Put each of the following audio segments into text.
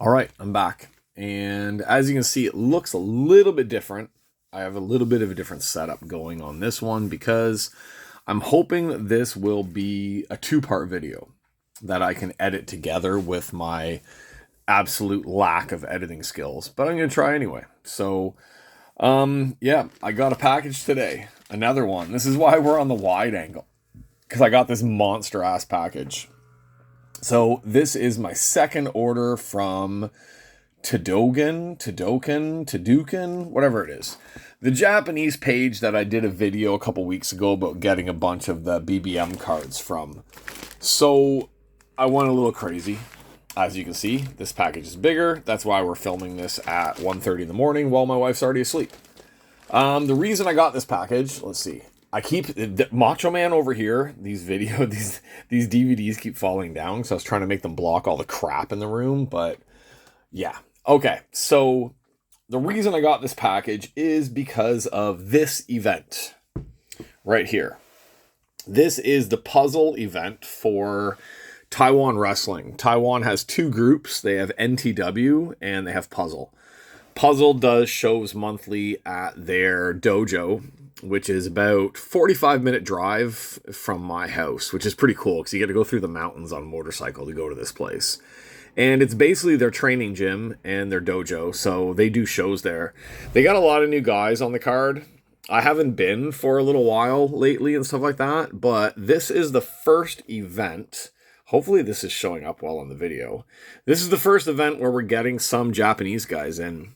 All right, I'm back. And as you can see, it looks a little bit different. I have a little bit of a different setup going on this one because I'm hoping that this will be a two-part video that I can edit together with my absolute lack of editing skills. But I'm going to try anyway. So, yeah, I got a package today. Another one. This is why we're on the wide angle. Because I got this monster-ass package. So this is my second order from Tadoken, whatever it is. The Japanese page that I did a video a couple weeks ago about getting a bunch of the BBM cards from. So I went a little crazy. As you can see, this package is bigger. That's why we're filming this at 1:30 in the morning while my wife's already asleep. The reason I got this package, let's see. I keep Macho Man over here. These DVDs keep falling down, so I was trying to make them block all the crap in the room. But yeah, okay. So the reason I got this package is because of this event right here. This is the puzzle event for Taiwan wrestling. Taiwan has two groups. They have NTW and they have Puzzle. Puzzle does shows monthly at their dojo, which is about 45-minute drive from my house, which is pretty cool because you get to go through the mountains on a motorcycle to go to this place. And it's basically their training gym and their dojo, so they do shows there. They got a lot of new guys on the card. I haven't been for a little while lately and stuff like that, but this is the first event. Hopefully this is showing up well on the video. This is the first event where we're getting some Japanese guys in.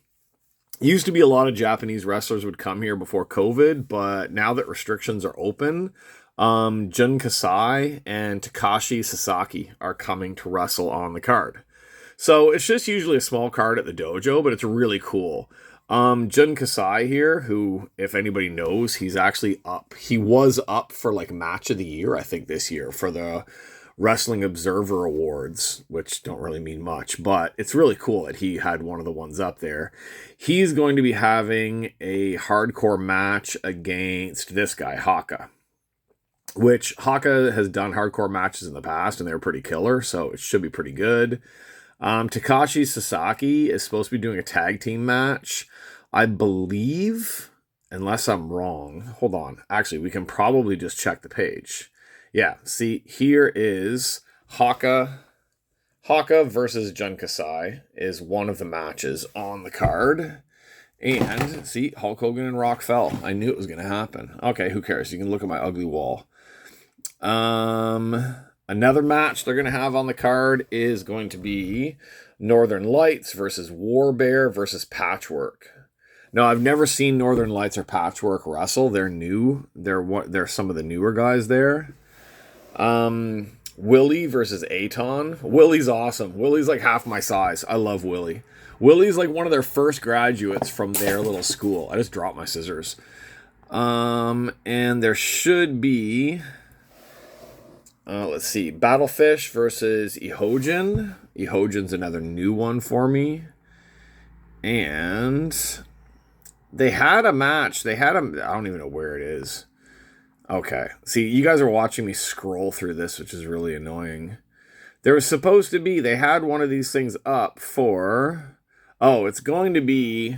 Used to be a lot of Japanese wrestlers would come here before COVID, but now that restrictions are open, Kasai and Takashi Sasaki are coming to wrestle on the card. So it's just usually a small card at the dojo, but it's really cool. Kasai here, who, if anybody knows, he's actually up. He was up for like match of the year, I think, this year for the Wrestling Observer Awards, which don't really mean much, but it's really cool that he had one of the ones up there. He's going to be having a hardcore match against this guy, Haka, which Haka has done hardcore matches in the past, and they're pretty killer, so it should be pretty good. Takashi Sasaki is supposed to be doing a tag team match, I believe, unless I'm wrong. Hold on. Actually, we can probably just check the page. Yeah, see, here is Haka versus Kasai is one of the matches on the card. And, see, Hulk Hogan and Rock fell. I knew it was going to happen. Okay, who cares? You can look at my ugly wall. Another match they're going to have on the card is going to be Northern Lights versus Warbear versus Patchwork. No, I've never seen Northern Lights or Patchwork wrestle. They're new. They're some of the newer guys there. Willie versus Aton. Willie's awesome. Willie's like half my size. I love Willie. Willie's like one of their first graduates from their little school. I just dropped my scissors. And there should be, let's see, Battlefish versus Ihojin. Ihojin's another new one for me. And they had a match. I don't even know where it is. Okay. See, you guys are watching me scroll through this, which is really annoying. There was supposed to be, they had one of these things up for, it's going to be,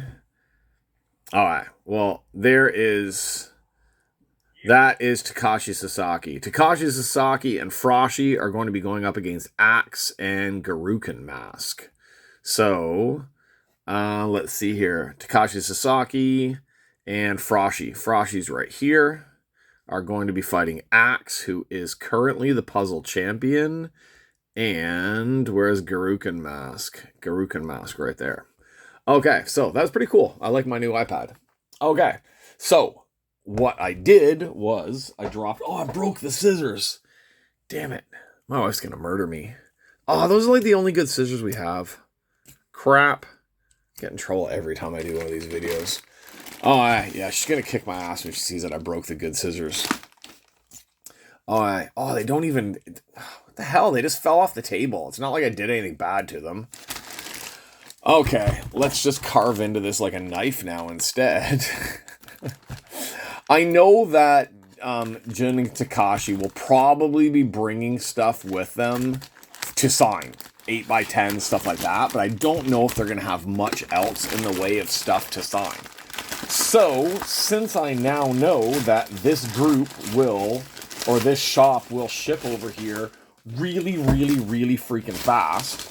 alright, well, that is Takashi Sasaki. Takashi Sasaki and Froshi are going to be going up against Axe and Garukin Mask. So, let's see here. Takashi Sasaki and Froshi. Froshi's right here. Are going to be fighting Axe, who is currently the puzzle champion. And where's Garukin Mask? Garukin Mask right there. Okay, so that's pretty cool. I like my new iPad. Okay, so what I did was I broke the scissors. Damn it. My wife's going to murder me. Oh, those are like the only good scissors we have. Crap. Get in trouble every time I do one of these videos. Oh, yeah, she's going to kick my ass when she sees that I broke the good scissors. They don't even... What the hell? They just fell off the table. It's not like I did anything bad to them. Okay, let's just carve into this like a knife now instead. I know that Jun and Takashi will probably be bringing stuff with them to sign. 8x10, stuff like that, but I don't know if they're going to have much else in the way of stuff to sign. So, since I now know that this group will, or this shop will ship over here really, really, really freaking fast,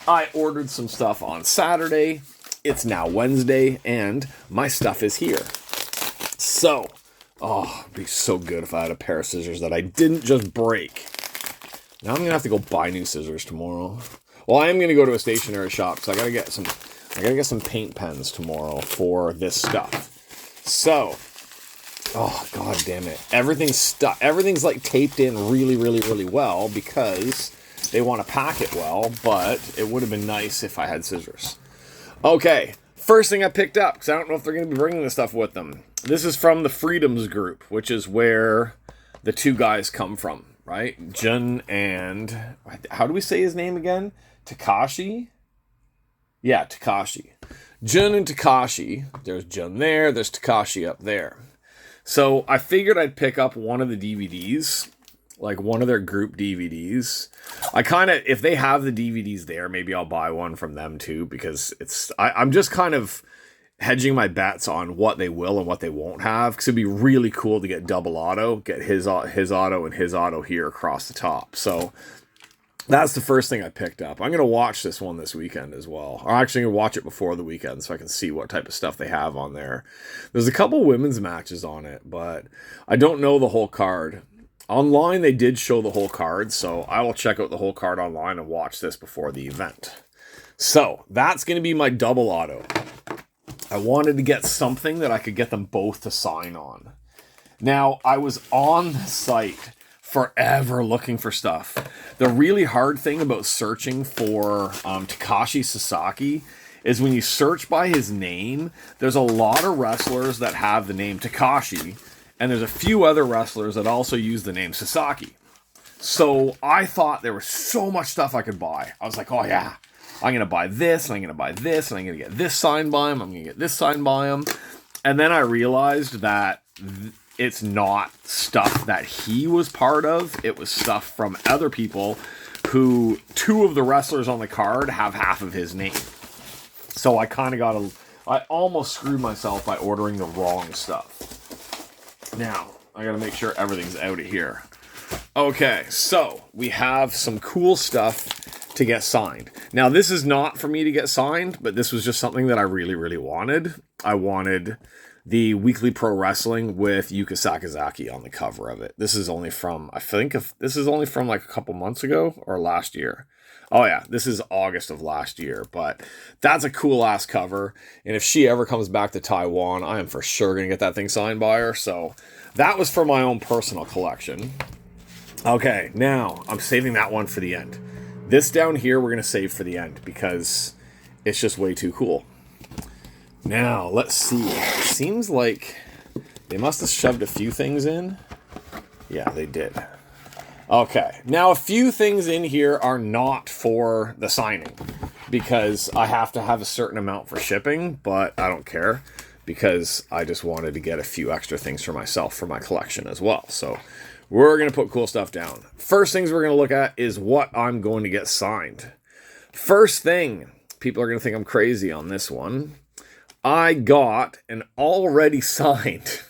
I ordered some stuff on Saturday. It's now Wednesday, and my stuff is here. So, oh, it'd be so good if I had a pair of scissors that I didn't just break. Now I'm gonna have to go buy new scissors tomorrow. Well, I am gonna go to a stationery shop, so I gotta get some paint pens tomorrow for this stuff. So, oh god damn it, everything's stuck. Everything's like taped in really, really, really well because they want to pack it well. But it would have been nice if I had scissors. Okay, first thing I picked up, because I don't know if they're gonna be bringing this stuff with them. This is from the Freedoms group, which is where the two guys come from. Right? Jun and... How do we say his name again? Takashi? Yeah, Takashi. Jun and Takashi. There's Jun there. There's Takashi up there. So I figured I'd pick up one of the DVDs. Like one of their group DVDs. I kind of... If they have the DVDs there, maybe I'll buy one from them too. Because it's... I'm just kind of hedging my bets on what they will and what they won't have, because it'd be really cool to get double auto, get his auto and his auto here across the top. So that's the first thing I picked up. I'm going to watch this one this weekend as well. I'm actually going to watch it before the weekend so I can see what type of stuff they have on there. There's a couple women's matches on it, but I don't know the whole card. Online, they did show the whole card, so I will check out the whole card online and watch this before the event. So that's going to be my double auto. I wanted to get something that I could get them both to sign on. Now, I was on the site forever looking for stuff. The really hard thing about searching for Takashi Sasaki is when you search by his name, there's a lot of wrestlers that have the name Takashi, and there's a few other wrestlers that also use the name Sasaki. So I thought there was so much stuff I could buy. I was like, oh yeah, I'm going to buy this, and I'm going to buy this, and I'm going to get this signed by him, I'm going to get this signed by him. And then I realized that it's not stuff that he was part of. It was stuff from other people who, two of the wrestlers on the card have half of his name. So I kind of I almost screwed myself by ordering the wrong stuff. Now, I got to make sure everything's out of here. Okay, so we have some cool stuff to get signed. Now, this is not for me to get signed, but this was just something that I really, really wanted. I wanted the Weekly Pro Wrestling with Yuka Sakazaki on the cover of it. This is only from, this is only from like a couple months ago or last year. Oh yeah, this is August of last year, but that's a cool ass cover. And if she ever comes back to Taiwan, I am for sure going to get that thing signed by her. So that was for my own personal collection. Okay, now I'm saving that one for the end. This down here, we're going to save for the end because it's just way too cool. Now, let's see. It seems like they must have shoved a few things in. Yeah, they did. Okay. Now, a few things in here are not for the signing because I have to have a certain amount for shipping, but I don't care because I just wanted to get a few extra things for myself for my collection as well. So we're going to put cool stuff down. First things we're going to look at is what I'm going to get signed. First thing, people are going to think I'm crazy on this one. I got an already signed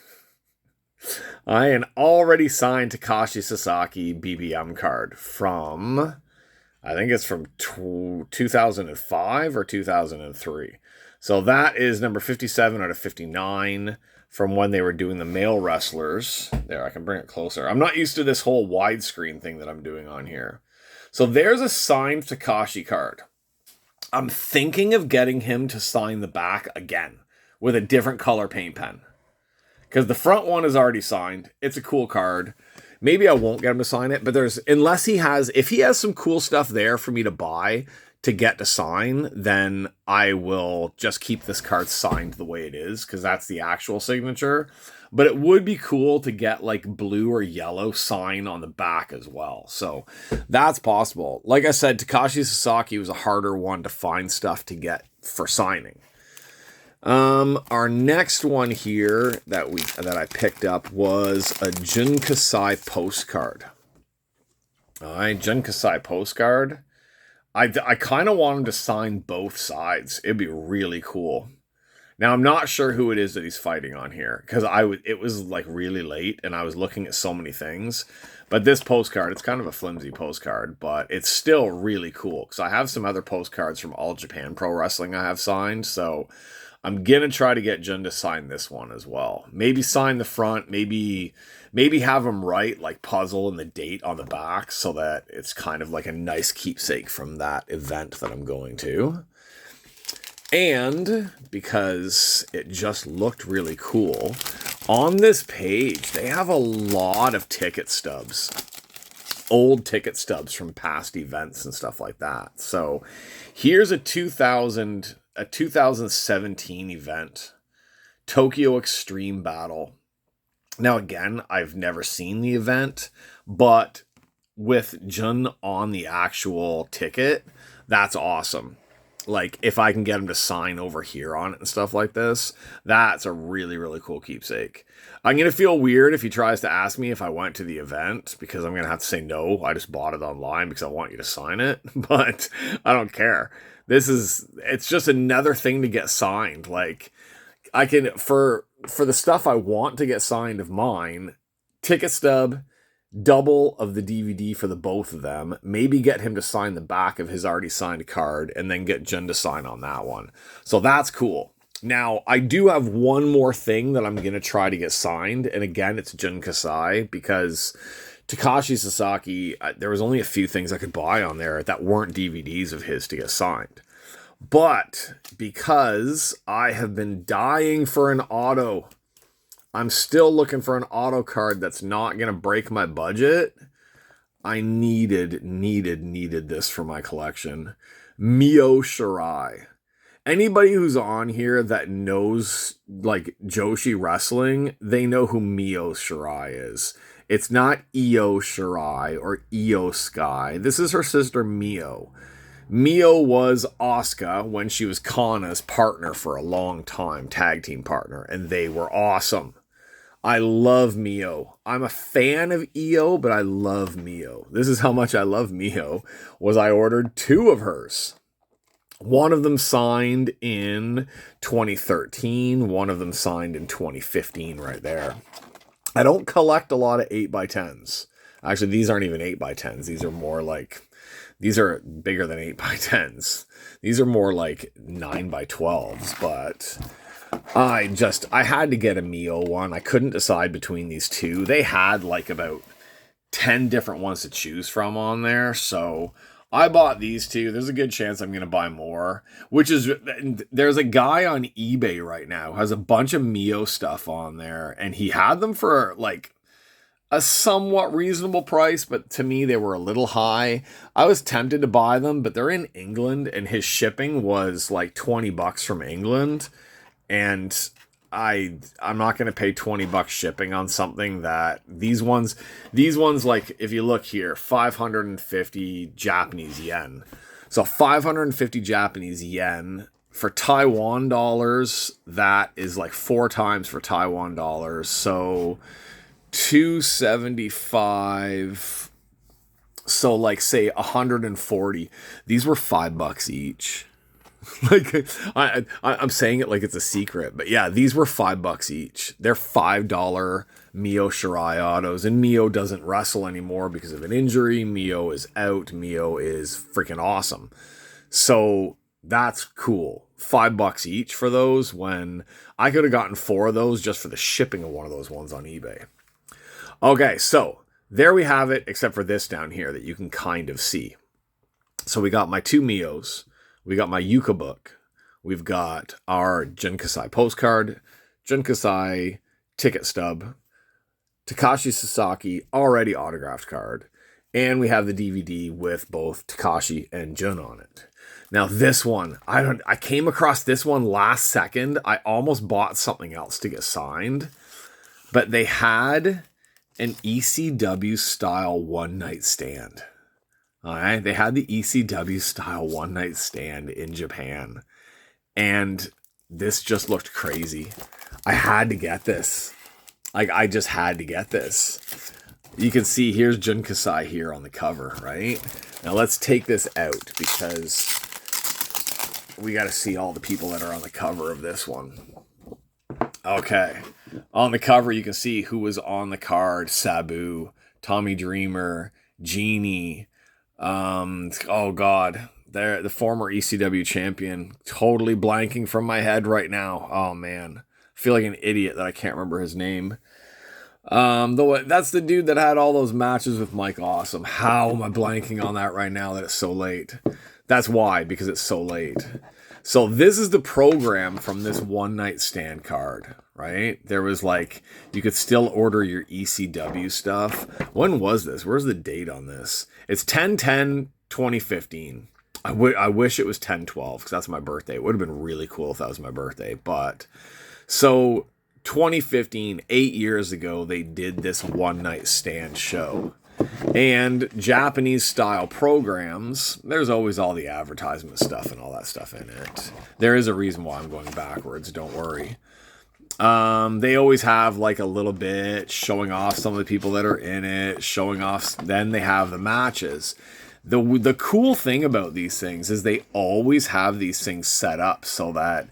Takashi Sasaki BBM card from, I think it's from 2005 or 2003. So that is number 57 out of 59 from when they were doing the male wrestlers. There, I can bring it closer. I'm not used to this whole widescreen thing that I'm doing on here. So there's a signed Takashi card. I'm thinking of getting him to sign the back again with a different color paint pen. Because the front one is already signed. It's a cool card. Maybe I won't get him to sign it, but if he has some cool stuff there for me to buy to get to sign, then I will just keep this card signed the way it is, because that's the actual signature. But it would be cool to get like blue or yellow sign on the back as well. So that's possible. Like I said, Takashi Sasaki was a harder one to find stuff to get for signing. Our next one here that I picked up was a Jun Kasai postcard. All right, Jun Kasai postcard. I kind of want him to sign both sides. It'd be really cool. Now, I'm not sure who it is that he's fighting on here, because it was like really late and I was looking at so many things. But this postcard, it's kind of a flimsy postcard, but it's still really cool, because I have some other postcards from All Japan Pro Wrestling I have signed, so I'm gonna try to get Jun to sign this one as well. Maybe sign the front, maybe have him write like puzzle and the date on the back, so that it's kind of like a nice keepsake from that event that I'm going to. And because it just looked really cool, on this page, they have a lot of ticket stubs. Old ticket stubs from past events and stuff like that. So here's a 2017 event. Tokyo Extreme Battle. Now again, I've never seen the event, but with Jun on the actual ticket, that's awesome. Like, if I can get him to sign over here on it and stuff like this, that's a really, really cool keepsake. I'm going to feel weird if he tries to ask me if I went to the event, because I'm going to have to say no, I just bought it online because I want you to sign it. But I don't care. It's just another thing to get signed. Like, I can, for the stuff I want to get signed of mine, ticket stub, double of the DVD for the both of them, maybe get him to sign the back of his already signed card, and then get Jun to sign on that one. So that's cool. Now, I do have one more thing that I'm going to try to get signed, and again, it's Jun Kasai, because Takashi Sasaki, there was only a few things I could buy on there that weren't DVDs of his to get signed. But because I have been dying for an auto, I'm still looking for an auto card that's not going to break my budget. I needed this for my collection. Mio Shirai. Anybody who's on here that knows, like, Joshi wrestling, they know who Mio Shirai is. It's not Io Shirai or Io Sky. This is her sister Mio. Mio was Asuka when she was Kana's partner for a long time, tag team partner, and they were awesome. I love Mio. I'm a fan of Io, but I love Mio. This is how much I love Mio, was I ordered 2 of hers. One of them signed in 2013, one of them signed in 2015 right there. I don't collect a lot of 8x10s. Actually, these aren't even 8x10s. These are more like, these are bigger than 8x10s. These are more like 9x12s, but I had to get a Mio one. I couldn't decide between these two. They had like about 10 different ones to choose from on there, so I bought these 2. There's a good chance I'm going to buy more, there's a guy on eBay right now who has a bunch of Mio stuff on there, and he had them for like a somewhat reasonable price, but to me they were a little high. I was tempted to buy them, but they're in England and his shipping was like $20 from England. And I'm not going to pay $20 shipping on something that these ones, like, if you look here, 550 Japanese yen. So 550 Japanese yen for Taiwan dollars, that is like 4 times for Taiwan dollars. So 275. So like say 140. These were $5 each. Like, I'm saying it like it's a secret, but yeah, these were $5 each. They're $5 Mio Shirai autos, and Mio doesn't wrestle anymore because of an injury. Mio is out. Mio is freaking awesome. So that's cool. $5 each for those, when I could have gotten 4 of those just for the shipping of one of those ones on eBay. Okay, so there we have it, except for this down here that you can kind of see. So we got my 2 Mios. We got my Yuka book. We've got our Jun Kasai postcard, Jun Kasai ticket stub, Takashi Sasaki already autographed card, and we have the DVD with both Takashi and Jun on it. Now this one, I came across this one last second. I almost bought something else to get signed, but they had an ECW style one night stand. All right, they had the ECW style one night stand in Japan, and this just looked crazy. I had to get this. Like, I just had to get this. you can see here's Jun Kasai here on the cover, right? Now let's take this out because we got to see all the people that are on the cover of this one. Okay. On the cover, you can see who was on the card. Sabu, Tommy Dreamer, Genie. Oh, God. They're the former ECW champion. Totally blanking from my head right now. Oh, man. I feel like an idiot that I can't remember his name. That's the dude that had all those matches with Mike Awesome. How am I blanking on that right now that it's so late? That's why, because it's so late. So this is the program from this one night stand card, right? There was like, you could still order your ECW stuff. When was this? Where's the date on this? It's 10/10/2015. I wish it was 10/12 because that's my birthday. It would have been really cool if that was my birthday. But so 2015, 8 years ago, they did this one night stand show. And Japanese style programs, there's always all the advertisement stuff and all that stuff in it. There is a reason why I'm going backwards, don't worry. They always have like a little bit showing off some of the people that are in it, showing off, then they have the matches. The cool thing about these things is they always have these things set up so that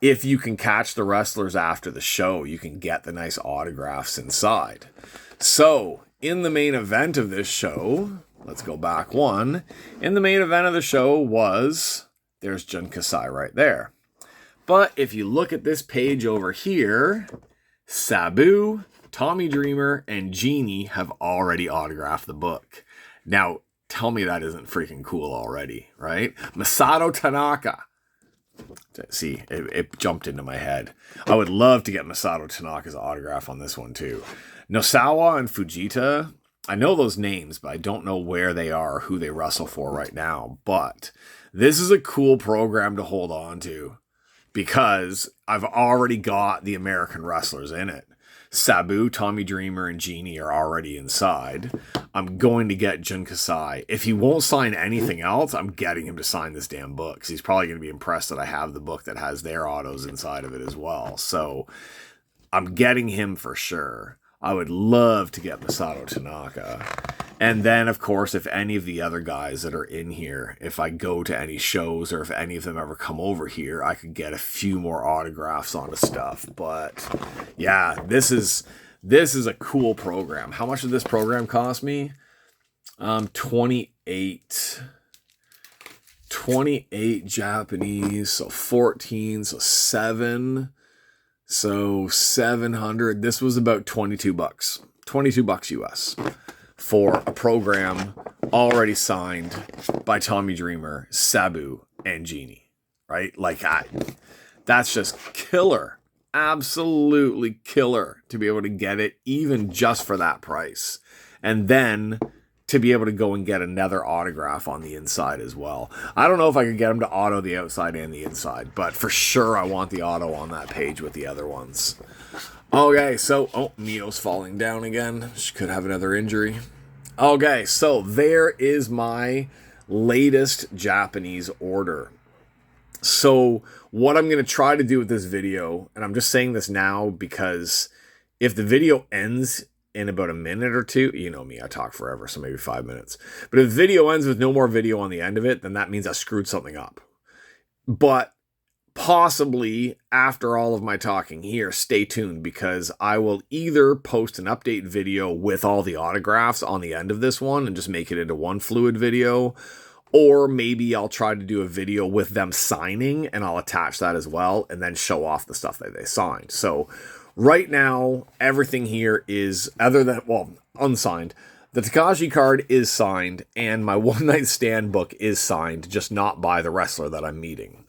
if you can catch the wrestlers after the show, you can get the nice autographs inside. So, in the main event of this show, let's go back one. In the main event of the show was, there's Jun Kasai right there. But if you look at this page over here, Sabu, Tommy Dreamer, and Genie have already autographed the book. Now, tell me that isn't freaking cool already, right? Masato Tanaka. See, it jumped into my head. I would love to get Masato Tanaka's autograph on this one too. Nosawa and Fujita, I know those names, but I don't know where they are, who they wrestle for right now. But this is a cool program to hold on to because I've already got the American wrestlers in it. Sabu, Tommy Dreamer, and Genie are already inside. I'm going to get Jun Kasai. If he won't sign anything else, I'm getting him to sign this damn book because he's probably going to be impressed that I have the book that has their autos inside of it as well. So I'm getting him for sure. I would love to get Masato Tanaka. And then, of course, if any of the other guys that are in here, if I go to any shows or if any of them ever come over here, I could get a few more autographs on the stuff. But yeah, this is a cool program. How much did this program cost me? 28 Japanese, so 14, so 7. So 700. This was about $22. $22 US for a program already signed by Tommy Dreamer, Sabu, and Genie. Right? Like that's just killer. Absolutely killer to be able to get it even just for that price. And then to be able to go and get another autograph on the inside as well. I don't know if I could get them to auto the outside and the inside, but for sure I want the auto on that page with the other ones. Okay, so, Mio's falling down again. She could have another injury. Okay, so there is my latest Japanese order. So what I'm going to try to do with this video, and I'm just saying this now because if the video ends in about a minute or two, you know me, I talk forever, so maybe 5 minutes. But if the video ends with no more video on the end of it, then that means I screwed something up. But possibly after all of my talking here, stay tuned because I will either post an update video with all the autographs on the end of this one and just make it into one fluid video, or maybe I'll try to do a video with them signing and I'll attach that as well and then show off the stuff that they signed. So right now, everything here is, other than, unsigned. The Takashi card is signed, and my one night stand book is signed, just not by the wrestler that I'm meeting.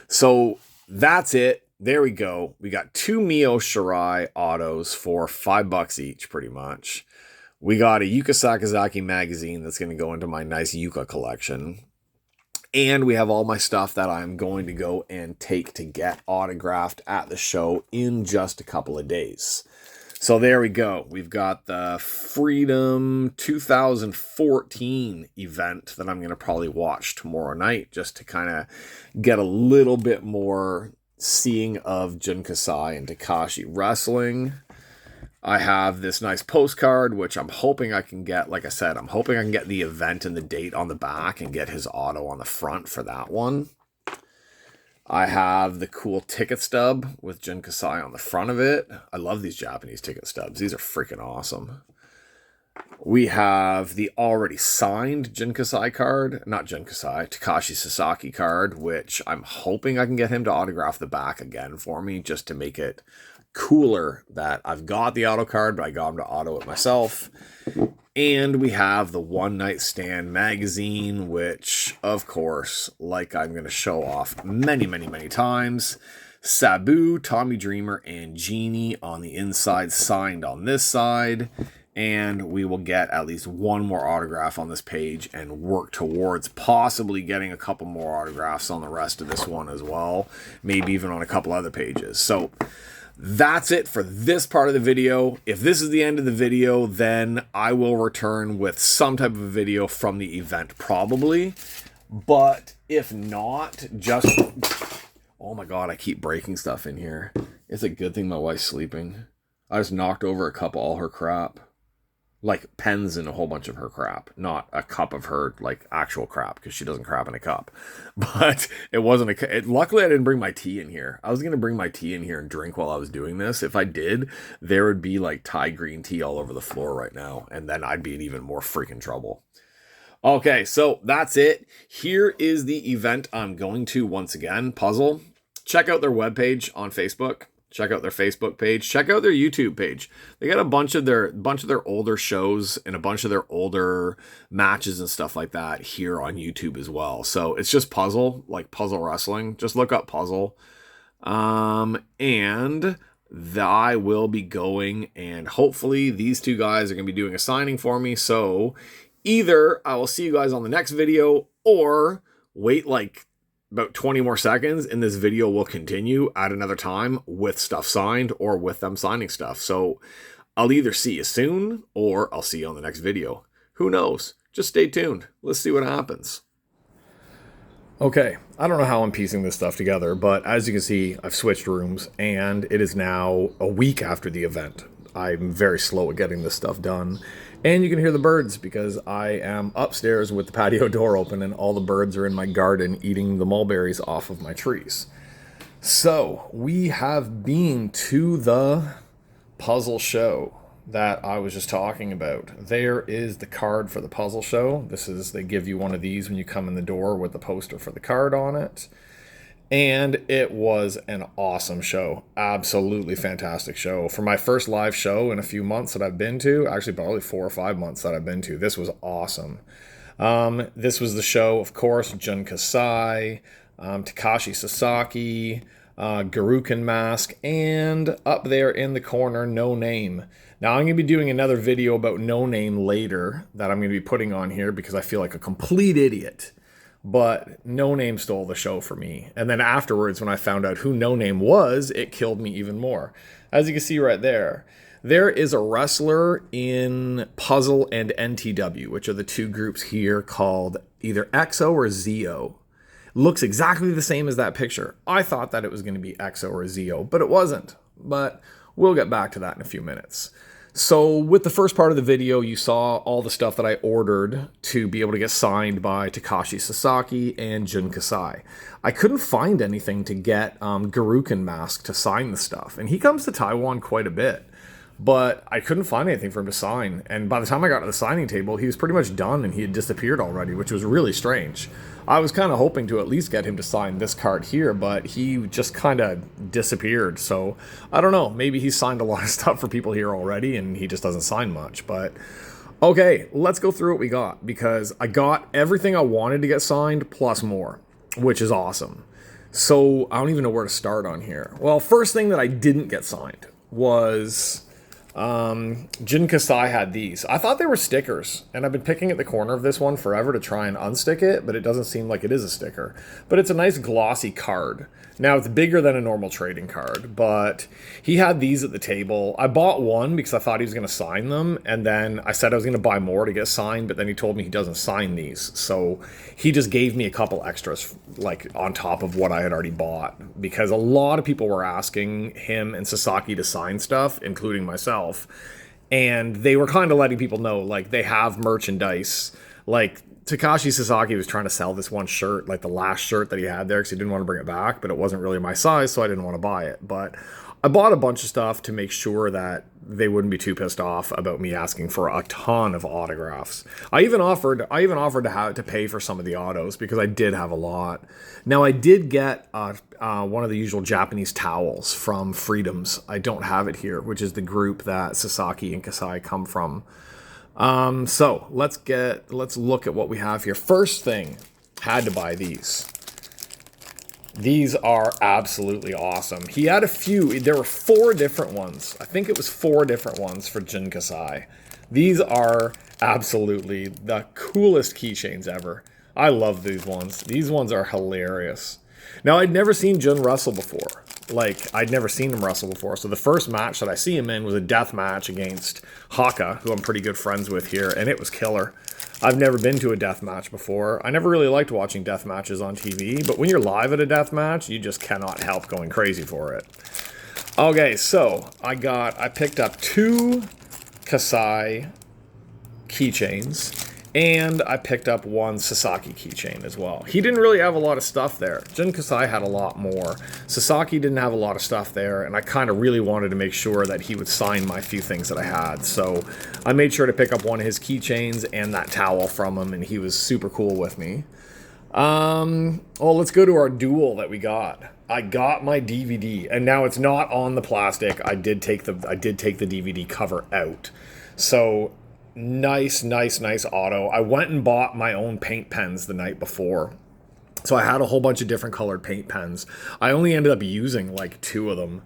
So that's it. There we go. We got 2 Mio Shirai autos for $5 each, pretty much. We got a Yuka Sakazaki magazine that's going to go into my nice Yuka collection. And we have all my stuff that I'm going to go and take to get autographed at the show in just a couple of days. So there we go. We've got the Freedom 2014 event that I'm going to probably watch tomorrow night just to kind of get a little bit more seeing of Jun Kasai and Takashi wrestling. I have this nice postcard, which I'm hoping I can get, like I said, I'm hoping I can get the event and the date on the back and get his auto on the front for that one. I have the cool ticket stub with Jun Kasai on the front of it. I love these Japanese ticket stubs. These are freaking awesome. We have the already signed Jun Kasai card. Not Jun Kasai, Takashi Sasaki card, which I'm hoping I can get him to autograph the back again for me, just to make it cooler that I've got the auto card, but I got him to auto it myself. And we have the One Night Stand magazine, which, of course, like I'm going to show off many, many, many times, Sabu, Tommy Dreamer, and Genie on the inside, signed on this side. And we will get at least one more autograph on this page and work towards possibly getting a couple more autographs on the rest of this one as well. Maybe even on a couple other pages. So that's it for this part of the video. If this is the end of the video, then I will return with some type of a video from the event probably. But if not, just... Oh my god, I keep breaking stuff in here. It's a good thing my wife's sleeping. I just knocked over a cup of all her crap. Like pens and a whole bunch of her crap, not a cup of her like actual crap, because she doesn't crap in a cup. But it wasn't a. Luckily, I didn't bring my tea in here. I was gonna bring my tea in here and drink while I was doing this. If I did, there would be like Thai green tea all over the floor right now, and then I'd be in even more freaking trouble. Okay, so that's it. Here is the event I'm going to once again. Puzzle. Check out their webpage on Facebook. Check out their Facebook page. Check out their YouTube page. They got a bunch of their older shows and a bunch of their older matches and stuff like that here on YouTube as well. So it's just Puzzle, like Puzzle Wrestling. Just look up Puzzle. And I will be going, and hopefully these two guys are going to be doing a signing for me. So either I will see you guys on the next video, or wait like about 20 more seconds and this video will continue at another time with stuff signed or with them signing stuff. So I'll either see you soon or I'll see you on the next video. Who knows? Just stay tuned. Let's see what happens. Okay, I don't know how I'm piecing this stuff together, but as you can see, I've switched rooms and it is now a week after the event. I'm very slow at getting this stuff done. And you can hear the birds because I am upstairs with the patio door open and all the birds are in my garden eating the mulberries off of my trees. So we have been to the puzzle show that I was just talking about. There is the card for the puzzle show. They give you one of these when you come in the door with the poster for the card on it. And it was an awesome show. Absolutely fantastic show. For my first live show in a few months that I've been to, actually probably 4 or 5 months that I've been to, this was awesome. This was the show, of course, Jun Kasai, Takashi Sasaki, Garukin Mask, and up there in the corner, No Name. Now, I'm going to be doing another video about No Name later that I'm going to be putting on here because I feel like a complete idiot. But No Name stole the show for me. And then afterwards, when I found out who No Name was, it killed me even more. As you can see right there, there is a wrestler in Puzzle and NTW, which are the two groups here, called either XO or ZO. Looks exactly the same as that picture. I thought that it was going to be XO or ZO, but it wasn't. But we'll get back to that in a few minutes. So with the first part of the video, you saw all the stuff that I ordered to be able to get signed by Takashi Sasaki and Jun Kasai. I couldn't find anything to get Garukin Mask to sign the stuff. And he comes to Taiwan quite a bit. But I couldn't find anything for him to sign. And by the time I got to the signing table, he was pretty much done and he had disappeared already, which was really strange. I was kind of hoping to at least get him to sign this card here, but he just kind of disappeared. So I don't know. Maybe he's signed a lot of stuff for people here already and he just doesn't sign much. But okay, let's go through what we got, because I got everything I wanted to get signed plus more, which is awesome. So I don't even know where to start on here. Well, first thing that I didn't get signed was Jun Kasai had these. I thought they were stickers, and I've been picking at the corner of this one forever to try and unstick it, but it doesn't seem like it is a sticker. But it's a nice glossy card. Now, it's bigger than a normal trading card, but he had these at the table. I bought one because I thought he was going to sign them, and then I said I was going to buy more to get signed, but then he told me he doesn't sign these. So he just gave me a couple extras, like, on top of what I had already bought, because a lot of people were asking him and Sasaki to sign stuff, including myself. myself. And they were kind of letting people know, like, they have merchandise. Like, Takashi Sasaki was trying to sell this one shirt, like the last shirt that he had there, because he didn't want to bring it back, but it wasn't really my size, so I didn't want to buy it. But I bought a bunch of stuff to make sure that they wouldn't be too pissed off about me asking for a ton of autographs. I even offered to pay for some of the autos because I did have a lot. Now I did get one of the usual Japanese towels from Freedoms. I don't have it here, which is the group that Sasaki and Kasai come from. So let's look at what we have here. First thing, had to buy these. These are absolutely awesome. He had a few. There were 4 different ones. I think it was 4 different ones for Jin Kasai. These are absolutely the coolest keychains ever. I love these ones. These ones are hilarious. Now, I'd never seen Jin wrestle before. Like, I'd never seen him wrestle before. So the first match that I see him in was a death match against Haka, who I'm pretty good friends with here, and it was killer. I've never been to a death match before. I never really liked watching death matches on TV, but when you're live at a death match, you just cannot help going crazy for it. Okay, so I picked up 2 Kasai keychains, and I picked up 1 Sasaki keychain as well. He didn't really have a lot of stuff there. Jin Kasai had a lot more. Sasaki didn't have a lot of stuff there, and I kind of really wanted to make sure that he would sign my few things that I had. So I made sure to pick up 1 of his keychains and that towel from him, and he was super cool with me. Well, let's go to our duel that we got. I got my DVD, and now it's not on the plastic. I did take the DVD cover out. So nice auto. I went and bought my own paint pens the night before. So I had a whole bunch of different colored paint pens. I only ended up using like 2 of them.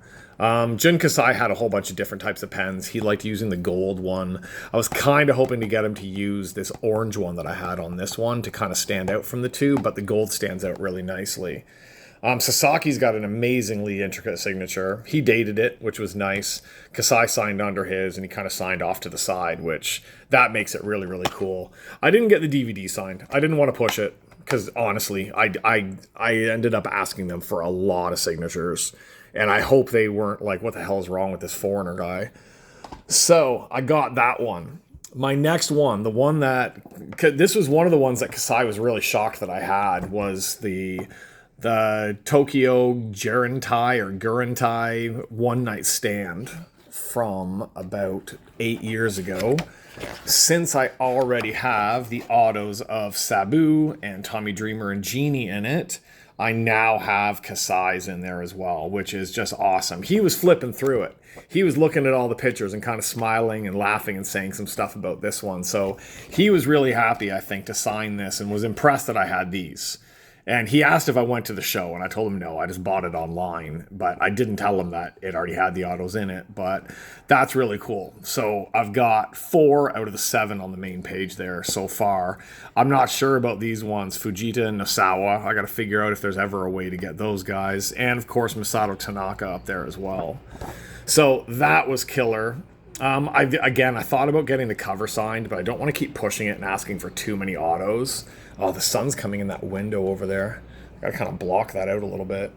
Jin Kasai had a whole bunch of different types of pens. He liked using the gold one. I was kind of hoping to get him to use this orange one that I had on this one to kind of stand out from the 2, but the gold stands out really nicely. Sasaki's got an amazingly intricate signature. He dated it, which was nice. Kasai signed under his, and he kind of signed off to the side, which that makes it really, really cool. I didn't get the DVD signed. I didn't want to push it, because honestly, I ended up asking them for a lot of signatures, and I hope they weren't like, what the hell is wrong with this foreigner guy? So I got that one. My next one, this was one of the ones that Kasai was really shocked that I had, was the Tokyo Gurentai One Night Stand from about 8 years ago. Since I already have the autos of Sabu and Tommy Dreamer and Genie in it, I now have Kasai's in there as well, which is just awesome. He was flipping through it. He was looking at all the pictures and kind of smiling and laughing and saying some stuff about this one. So he was really happy, I think, to sign this and was impressed that I had these. And he asked if I went to the show, and I told him no, I just bought it online. But I didn't tell him that it already had the autos in it. But that's really cool. So I've got 4 out of the 7 on the main page there so far. I'm not sure about these ones, Fujita and Nosawa. I got to figure out if there's ever a way to get those guys. And, of course, Masato Tanaka up there as well. So that was killer. I thought about getting the cover signed, but I don't want to keep pushing it and asking for too many autos. Oh, the sun's coming in that window over there. Gotta kind of block that out a little bit.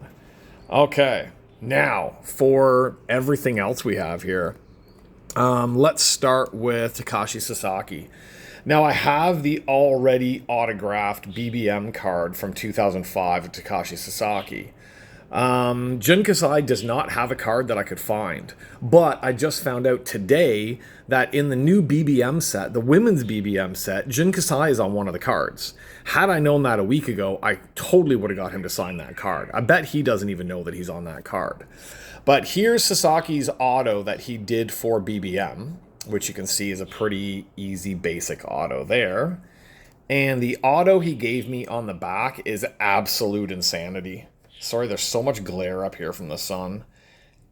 Okay, now for everything else we have here. Let's start with Takashi Sasaki. Now, I have the already autographed BBM card from 2005 of Takashi Sasaki. Jin Kasai does not have a card that I could find, but I just found out today that in the new BBM set, the women's BBM set, Jin Kasai is on one of the cards. Had I known that a week ago, I totally would have got him to sign that card. I bet he doesn't even know that he's on that card. But here's Sasaki's auto that he did for BBM, which you can see is a pretty easy basic auto there. And the auto he gave me on the back is absolute insanity. Sorry, there's so much glare up here from the sun.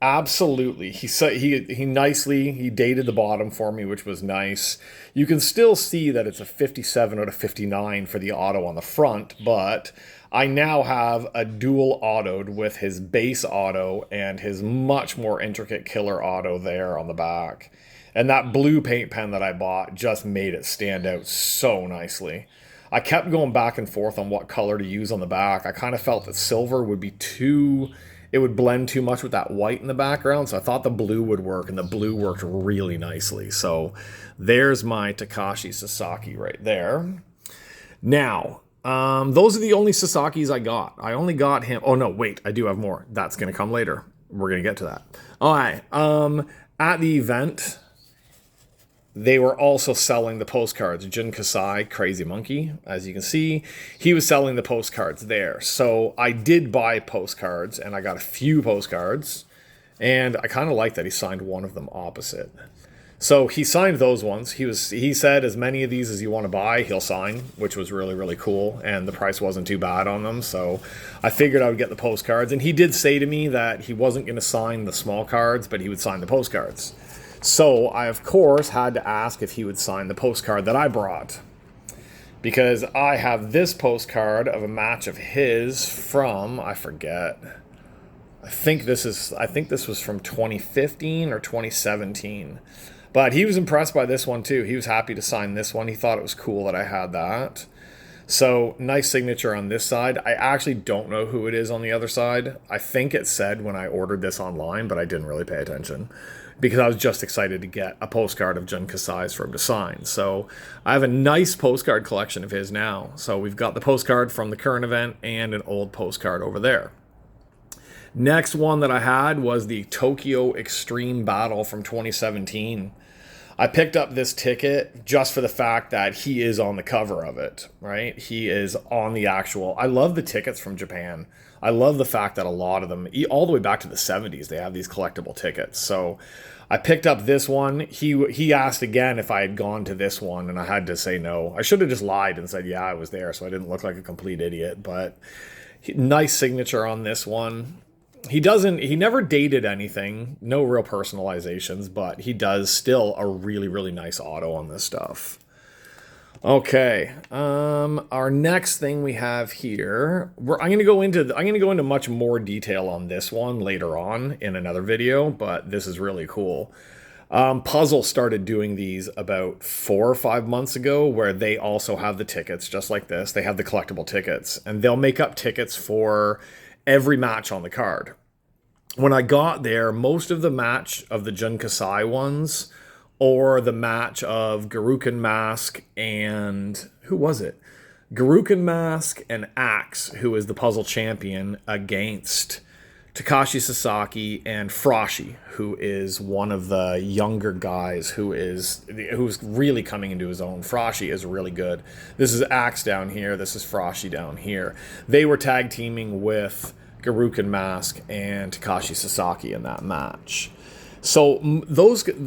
Absolutely. He nicely dated the bottom for me, which was nice. You can still see that it's a 57 out of 59 for the auto on the front, but I now have a dual autoed with his base auto and his much more intricate killer auto there on the back. And that blue paint pen that I bought just made it stand out so nicely. I kept going back and forth on what color to use on the back. I kind of felt that silver would be too it would blend too much with that white in the background. So I thought the blue would work, and the blue worked really nicely. So there's my Takashi Sasaki right there. Now, those are the only Sasakis I got. I only got him. Oh, no, wait, I do have more. That's going to come later. We're going to get to that. All right. At the event, they were also selling the postcards. Jun Kasai, Crazy Monkey, as you can see, he was selling the postcards there. So I did buy postcards, and I got a few postcards, and I kind of like that he signed one of them opposite. So he signed those ones. He said as many of these as you want to buy, he'll sign, which was really, really cool. And the price wasn't too bad on them. So I figured I would get the postcards. And he did say to me that he wasn't going to sign the small cards, but he would sign the postcards. So I, of course, had to ask if he would sign the postcard that I brought. Because I have this postcard of a match of his from, I forget. I think this was from 2015 or 2017. But he was impressed by this one, too. He was happy to sign this one. He thought it was cool that I had that. So, nice signature on this side. I actually don't know who it is on the other side. I think it said when I ordered this online, but I didn't really pay attention because I was just excited to get a postcard of Jun Kasai's for him to sign. So, I have a nice postcard collection of his now. So, we've got the postcard from the current event and an old postcard over there. Next one that I had was the Tokyo Extreme Battle from 2017. I picked up this ticket just for the fact that he is on the cover of it, right? He is on the actual... I love the tickets from Japan. I love the fact that a lot of them, all the way back to the 70s, they have these collectible tickets. So I picked up this one. He asked again if I had gone to this one, and I had to say no. I should have just lied and said, yeah, I was there, so I didn't look like a complete idiot. But nice signature on this one. He never dated anything, no real personalizations, but he does still a really, really nice auto on this stuff. Okay, our next thing we have here, I'm going to go into much more detail on this one later on in another video, but this is really cool. Puzzle started doing these about 4 or 5 months ago, where they also have the tickets, just like this. They have the collectible tickets, and they'll make up tickets for every match on the card. When I got there, most of the match of the Jun Kasai ones, or the match of Garukin Mask and... who was it? Garukin Mask and Axe, who is the puzzle champion, against Takashi Sasaki and Froshi, who is one of the younger guys who's really coming into his own. Froshi is really good. This is Axe down here. This is Froshi down here. They were tag teaming with Garukin Mask and Takashi Sasaki in that match. So most of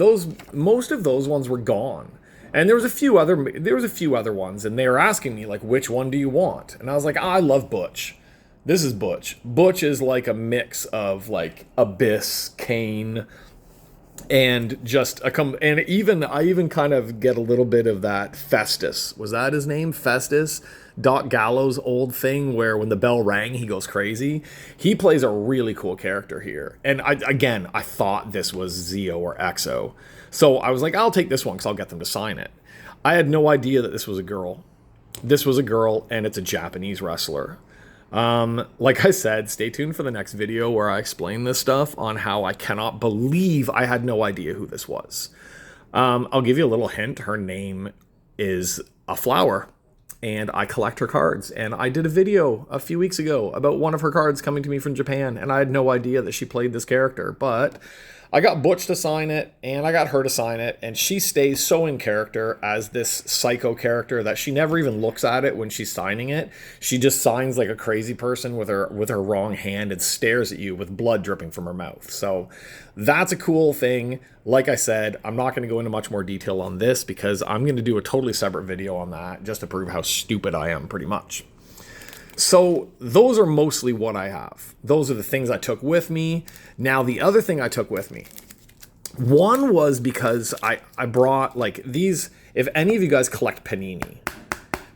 those ones were gone. And there was a few other ones, and they were asking me like, which one do you want? And I was like, I love Butch. This is Butch. Butch is like a mix of like Abyss, Kane, and just I even kind of get a little bit of that Festus. Was that his name? Festus? Doc Gallows' old thing where when the bell rang, he goes crazy. He plays a really cool character here. And I thought this was Zio or Exo. So I was like, I'll take this one because I'll get them to sign it. I had no idea that this was a girl. This was a girl, and it's a Japanese wrestler. Like I said, stay tuned for the next video where I explain this stuff on how I cannot believe I had no idea who this was. I'll give you a little hint. Her name is a flower, and I collect her cards. And I did a video a few weeks ago about one of her cards coming to me from Japan, and I had no idea that she played this character, but I got Butch to sign it, and I got her to sign it, and she stays so in character as this psycho character that she never even looks at it when she's signing it. She just signs like a crazy person with her wrong hand and stares at you with blood dripping from her mouth. So that's a cool thing. Like I said, I'm not going to go into much more detail on this because I'm going to do a totally separate video on that just to prove how stupid I am, pretty much. So those are mostly what I have. Those are the things I took with me. Now, the other thing I took with me, one was because I brought like these, if any of you guys collect Panini,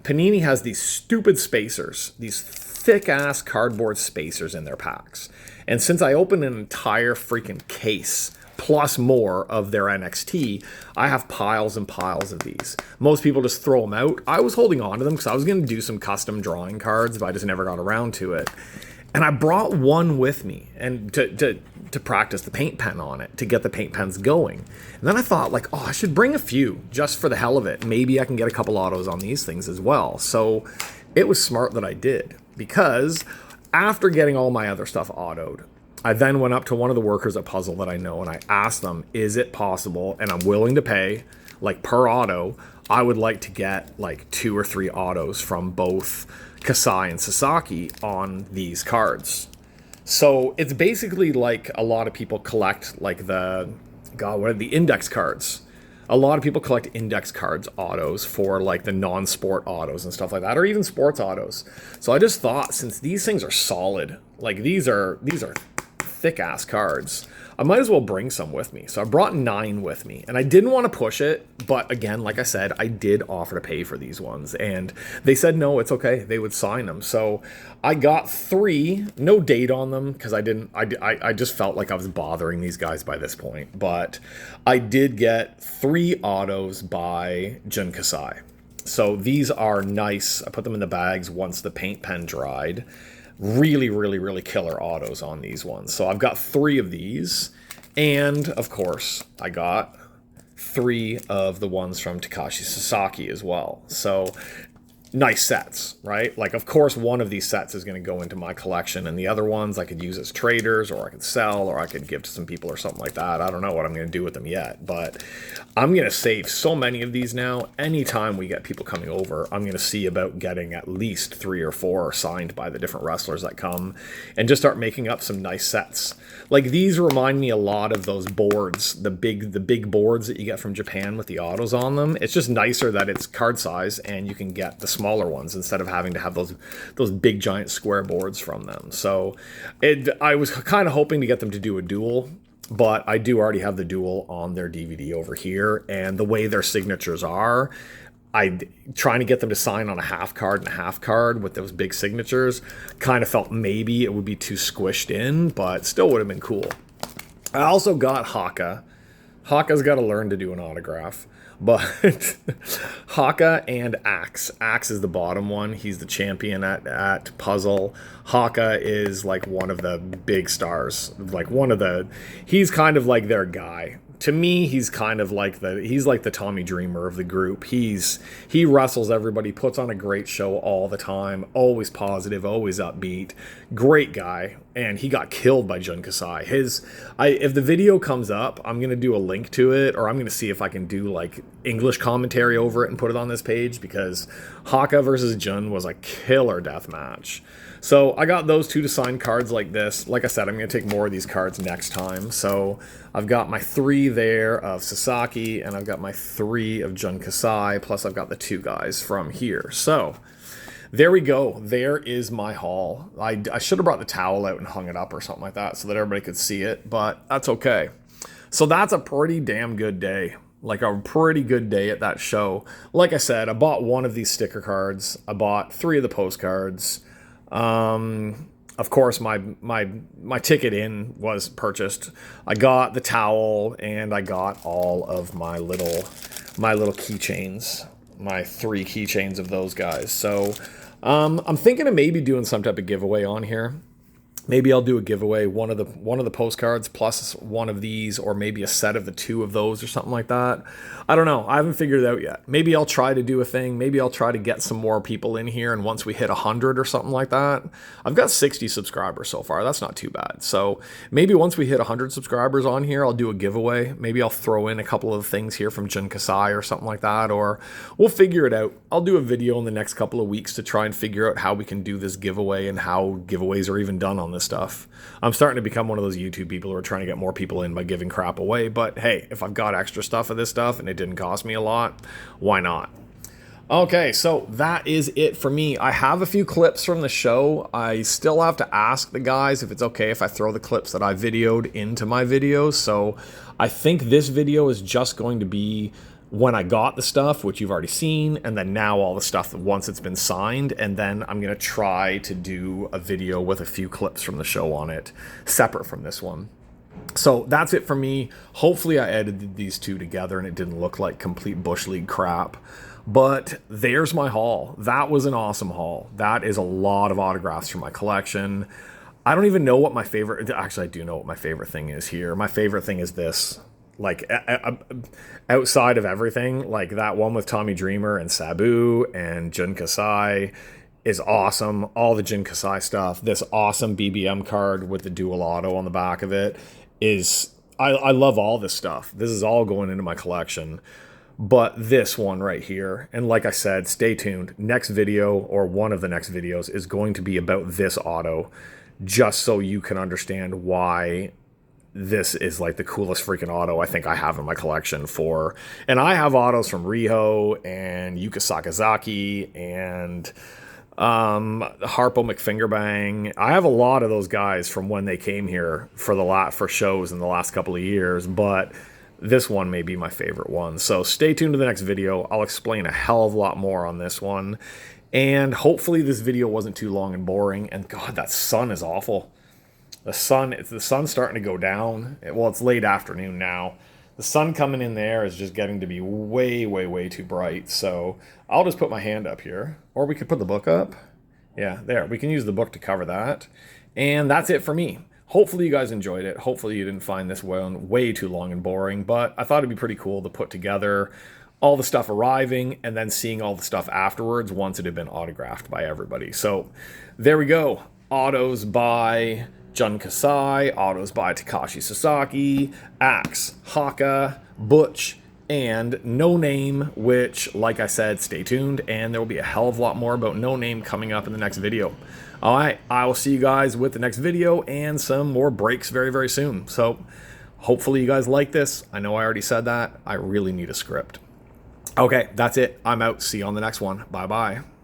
Panini has these stupid spacers, these thick-ass cardboard spacers in their packs. And since I opened an entire freaking case plus more of their NXT, I have piles and piles of these. Most people just throw them out. I was holding on to them because I was going to do some custom drawing cards, but I just never got around to it. And I brought one with me and to practice the paint pen on it, to get the paint pens going. And then I thought, like, oh, I should bring a few just for the hell of it. Maybe I can get a couple autos on these things as well. So it was smart that I did, because after getting all my other stuff autoed, I then went up to one of the workers at Puzzle that I know, and I asked them, is it possible, and I'm willing to pay, like, per auto, I would like to get like 2 or 3 autos from both Kasai and Sasaki on these cards. So it's basically like a lot of people collect like the index cards. A lot of people collect index cards autos for like the non-sport autos and stuff like that, or even sports autos. So I just thought, since these things are solid, like these are thick ass cards, I might as well bring some with me. So I brought 9 with me, and I didn't want to push it, but again, like I said, I did offer to pay for these ones, and they said no, it's okay, they would sign them. So I got 3, no date on them, because I just felt like I was bothering these guys by this point, but I did get 3 autos by Jun Kasai. So these are nice. I put them in the bags once the paint pen dried. Really, really, really killer autos on these ones. So I've got 3 of these. And, of course, I got 3 of the ones from Takashi Sasaki as well. So nice sets, right? Like, of course, one of these sets is going to go into my collection, and the other ones I could use as traders, or I could sell, or I could give to some people or something like that. I don't know what I'm going to do with them yet, but I'm going to save so many of these now. Anytime we get people coming over, I'm going to see about getting at least 3 or 4 signed by the different wrestlers that come, and just start making up some nice sets. Like, these remind me a lot of those boards, the big boards that you get from Japan with the autos on them. It's just nicer that it's card size, and you can get the smaller ones instead of having to have those big giant square boards from them. So I was kind of hoping to get them to do a duel, but I do already have the duel on their DVD over here, and the way their signatures are, trying to get them to sign on a half card and a half card with those big signatures, kind of felt maybe it would be too squished in, but still would have been cool. I also got Haka. Haka's got to learn to do an autograph. But Haka and Axe. Axe is the bottom one. He's the champion at Puzzle. Haka is like one of the big stars. He's kind of like their guy. To me, he's kind of like the Tommy Dreamer of the group. He wrestles everybody, puts on a great show all the time, always positive, always upbeat. Great guy, and he got killed by Jun Kasai. If the video comes up, I'm gonna do a link to it, or I'm gonna see if I can do like English commentary over it and put it on this page, because Haka versus Jun was a killer death match. So I got those 2 to sign cards like this. Like I said, I'm going to take more of these cards next time. So I've got my 3 there of Sasaki, and I've got my 3 of Jun Kasai, plus I've got the 2 guys from here. So there we go. There is my haul. I should have brought the towel out and hung it up or something like that so that everybody could see it, but that's okay. So that's a pretty damn good day. Like a pretty good day at that show. Like I said, I bought 1 of these sticker cards. I bought 3 of the postcards. Of course, my ticket in was purchased. I got the towel, and I got all of my little keychains, my 3 keychains of those guys. So I'm thinking of maybe doing some type of giveaway on here. Maybe I'll do a giveaway, one of the postcards plus one of these, or maybe a set of the 2 of those or something like that. I don't know. I haven't figured it out yet. Maybe I'll try to do a thing. Maybe I'll try to get some more people in here, and once we hit 100 or something like that. I've got 60 subscribers so far. That's not too bad. So maybe once we hit 100 subscribers on here, I'll do a giveaway. Maybe I'll throw in a couple of things here from Jun Kasai or something like that, or we'll figure it out. I'll do a video in the next couple of weeks to try and figure out how we can do this giveaway and how giveaways are even done on this stuff. I'm starting to become one of those YouTube people who are trying to get more people in by giving crap away, but hey, if I've got extra stuff of this stuff and it didn't cost me a lot, why not? Okay, so that is it for me. I have a few clips from the show. I still have to ask the guys if it's okay if I throw the clips that I videoed into my videos, so I think this video is just going to be when I got the stuff, which you've already seen, and then now all the stuff once it's been signed, and then I'm going to try to do a video with a few clips from the show on it, separate from this one. So that's it for me. Hopefully I edited these 2 together and it didn't look like complete Bush League crap. But there's my haul. That was an awesome haul. That is a lot of autographs from my collection. I don't even know what my favorite... Actually, I do know what my favorite thing is here. My favorite thing is this. Like, outside of everything, like that one with Tommy Dreamer and Sabu and Jun Kasai is awesome. All the Jun Kasai stuff. This awesome BBM card with the dual auto on the back of it is... I love all this stuff. This is all going into my collection. But this one right here, and like I said, stay tuned. Next video, or one of the next videos, is going to be about this auto, just so you can understand why this is like the coolest freaking auto I think I have in my collection for. And I have autos from Riho and Yuka Sakazaki and Harpo McFingerbang. I have a lot of those guys from when they came here for shows in the last couple of years, but this one may be my favorite one. So stay tuned to the next video. I'll explain a hell of a lot more on this one. And hopefully this video wasn't too long and boring. And God, that sun is awful. The sun's starting to go down. Well, it's late afternoon now. The sun coming in there is just getting to be way, way, way too bright. So I'll just put my hand up here. Or we could put the book up. Yeah, there. We can use the book to cover that. And that's it for me. Hopefully you guys enjoyed it. Hopefully you didn't find this one way too long and boring. But I thought it'd be pretty cool to put together all the stuff arriving and then seeing all the stuff afterwards once it had been autographed by everybody. So there we go. Autos by Jun Kasai, autos by Takashi Sasaki, Axe, Haka, Butch, and No Name, which, like I said, stay tuned, and there will be a hell of a lot more about No Name coming up in the next video. Alright, I will see you guys with the next video and some more breaks very, very soon. So, hopefully you guys like this. I know I already said that. I really need a script. Okay, that's it. I'm out. See you on the next one. Bye-bye.